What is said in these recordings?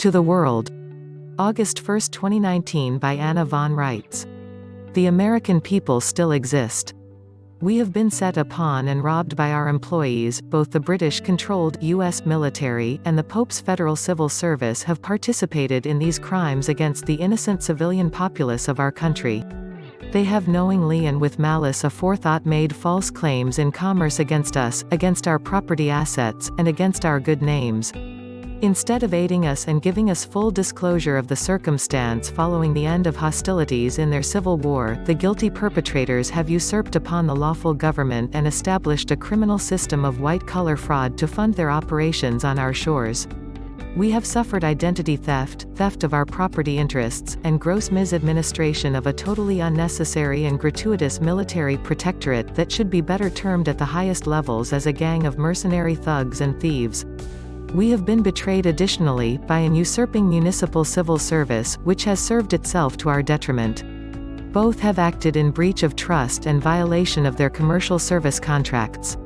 To the World. August 1, 2019 by Anna von Reitz. The American people still exist. We have been set upon and robbed by our employees. Both the British-controlled U.S. military and the Pope's Federal Civil Service have participated in these crimes against the innocent civilian populace of our country. They have knowingly and with malice aforethought made false claims in commerce against us, against our property assets, and against our good names. Instead of aiding us and giving us full disclosure of the circumstance following the end of hostilities in their civil war, the guilty perpetrators have usurped upon the lawful government and established a criminal system of white-collar fraud to fund their operations on our shores. We have suffered identity theft, theft of our property interests, and gross misadministration of a totally unnecessary and gratuitous military protectorate that should be better termed at the highest levels as a gang of mercenary thugs and thieves. We have been betrayed additionally, by an usurping Municipal Civil Service, which has served itself to our detriment. Both have acted in breach of trust and violation of their commercial service contracts.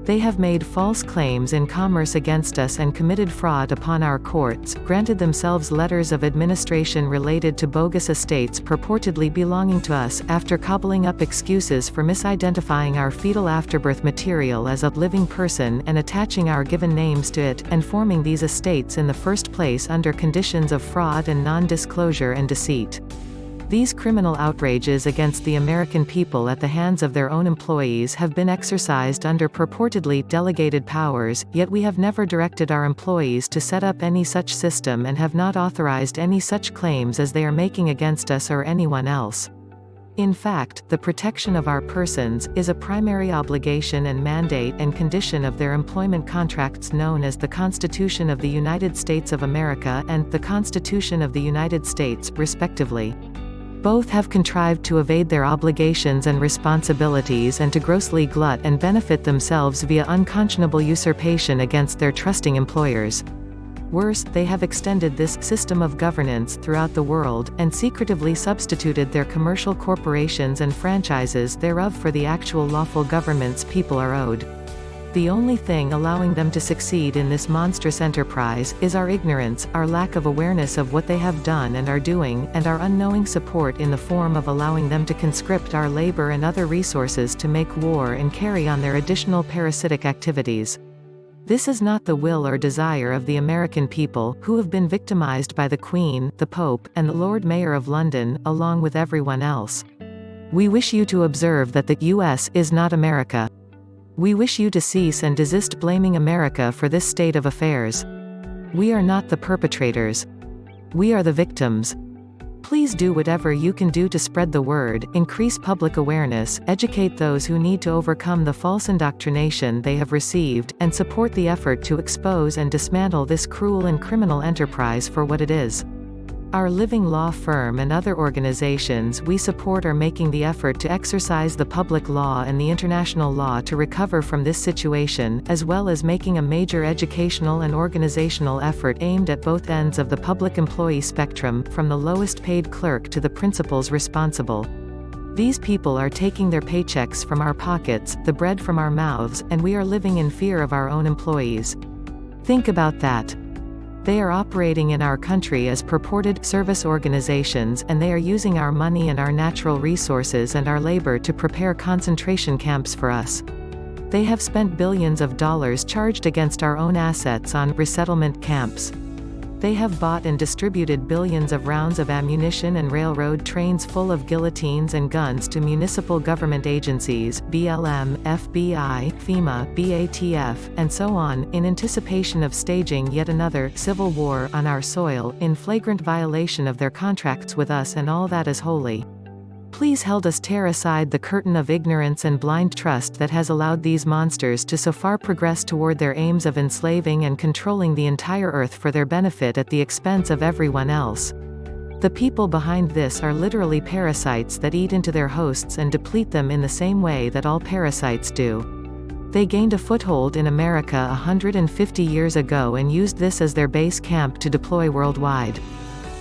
They have made false claims in commerce against us and committed fraud upon our courts, granted themselves letters of administration related to bogus estates purportedly belonging to us, after cobbling up excuses for misidentifying our fetal afterbirth material as a living person and attaching our given names to it, and forming these estates in the first place under conditions of fraud and non-disclosure and deceit. These criminal outrages against the American people at the hands of their own employees have been exercised under purportedly delegated powers, yet we have never directed our employees to set up any such system and have not authorized any such claims as they are making against us or anyone else. In fact, the protection of our persons is a primary obligation and mandate and condition of their employment contracts known as the Constitution of the United States of America and the Constitution of the United States, respectively. Both have contrived to evade their obligations and responsibilities and to grossly glut and benefit themselves via unconscionable usurpation against their trusting employers. Worse, they have extended this system of governance throughout the world, and secretively substituted their commercial corporations and franchises thereof for the actual lawful governments people are owed. The only thing allowing them to succeed in this monstrous enterprise is our ignorance, our lack of awareness of what they have done and are doing, and our unknowing support in the form of allowing them to conscript our labor and other resources to make war and carry on their additional parasitic activities. This is not the will or desire of the American people, who have been victimized by the Queen, the Pope, and the Lord Mayor of London, along with everyone else. We wish you to observe that the U.S. is not America. We wish you to cease and desist blaming America for this state of affairs. We are not the perpetrators. We are the victims. Please do whatever you can do to spread the word, increase public awareness, educate those who need to overcome the false indoctrination they have received, and support the effort to expose and dismantle this cruel and criminal enterprise for what it is. Our living law firm and other organizations we support are making the effort to exercise the public law and the international law to recover from this situation, as well as making a major educational and organizational effort aimed at both ends of the public employee spectrum, from the lowest paid clerk to the principals responsible. These people are taking their paychecks from our pockets, the bread from our mouths, and we are living in fear of our own employees. Think about that. They are operating in our country as purported service organizations, and they are using our money and our natural resources and our labor to prepare concentration camps for us. They have spent billions of dollars charged against our own assets on resettlement camps. They have bought and distributed billions of rounds of ammunition and railroad trains full of guillotines and guns to municipal government agencies, BLM, FBI, FEMA, BATF, and so on, in anticipation of staging yet another civil war on our soil, in flagrant violation of their contracts with us and all that is holy. Please help us tear aside the curtain of ignorance and blind trust that has allowed these monsters to so far progress toward their aims of enslaving and controlling the entire earth for their benefit at the expense of everyone else. The people behind this are literally parasites that eat into their hosts and deplete them in the same way that all parasites do. They gained a foothold in America 150 years ago and used this as their base camp to deploy worldwide.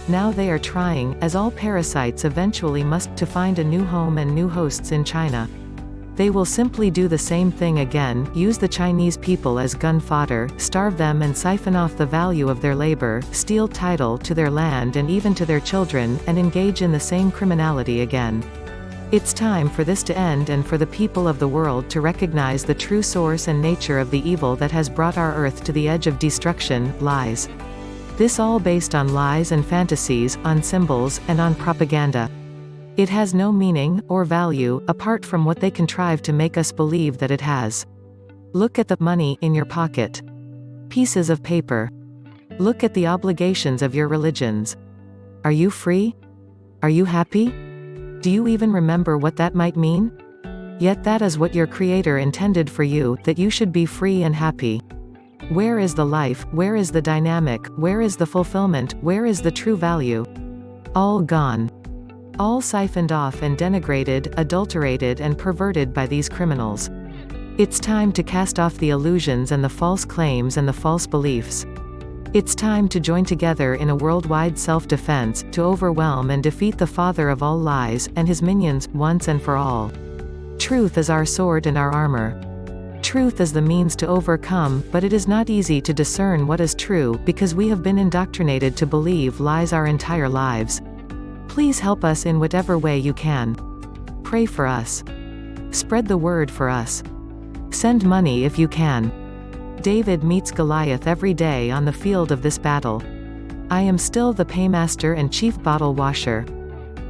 Now they are trying, as all parasites eventually must, to find a new home and new hosts in China. They will simply do the same thing again, use the Chinese people as gun fodder, starve them and siphon off the value of their labor, steal title to their land and even to their children, and engage in the same criminality again. It's time for this to end and for the people of the world to recognize the true source and nature of the evil that has brought our earth to the edge of destruction, lies. This all based on lies and fantasies, on symbols, and on propaganda. It has no meaning, or value, apart from what they contrive to make us believe that it has. Look at the money in your pocket. Pieces of paper. Look at the obligations of your religions. Are you free? Are you happy? Do you even remember what that might mean? Yet that is what your Creator intended for you, that you should be free and happy. Where is the life, where is the dynamic, where is the fulfillment, where is the true value? All gone. All siphoned off and denigrated, adulterated and perverted by these criminals. It's time to cast off the illusions and the false claims and the false beliefs. It's time to join together in a worldwide self-defense, to overwhelm and defeat the father of all lies, and his minions, once and for all. Truth is our sword and our armor. Truth is the means to overcome, but it is not easy to discern what is true, because we have been indoctrinated to believe lies our entire lives. Please help us in whatever way you can. Pray for us. Spread the word for us. Send money if you can. David meets Goliath every day on the field of this battle. I am still the paymaster and chief bottle washer.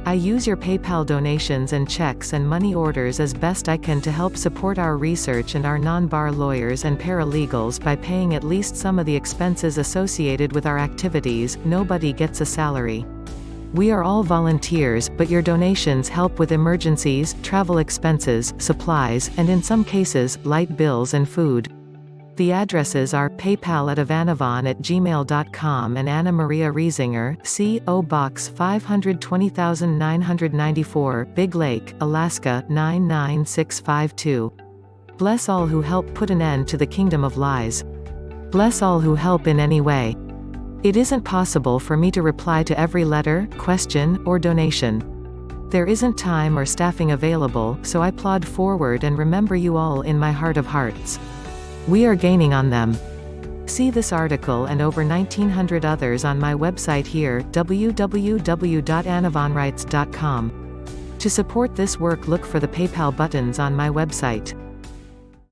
I use your PayPal donations and checks and money orders as best I can to help support our research and our non-bar lawyers and paralegals by paying at least some of the expenses associated with our activities. Nobody gets a salary. We are all volunteers, but your donations help with emergencies, travel expenses, supplies, and in some cases, light bills and food. The addresses are paypal@ivanavon@gmail.com and Anna Maria Riesinger, C.O. Box 520,994, Big Lake, Alaska 99652. Bless all who help put an end to the kingdom of lies. Bless all who help in any way. It isn't possible for me to reply to every letter, question, or donation. There isn't time or staffing available, so I plod forward and remember you all in my heart of hearts. We are gaining on them. See this article and over 1900 others on my website here, www.annavonreitz.com. To support this work, look for the PayPal buttons on my website.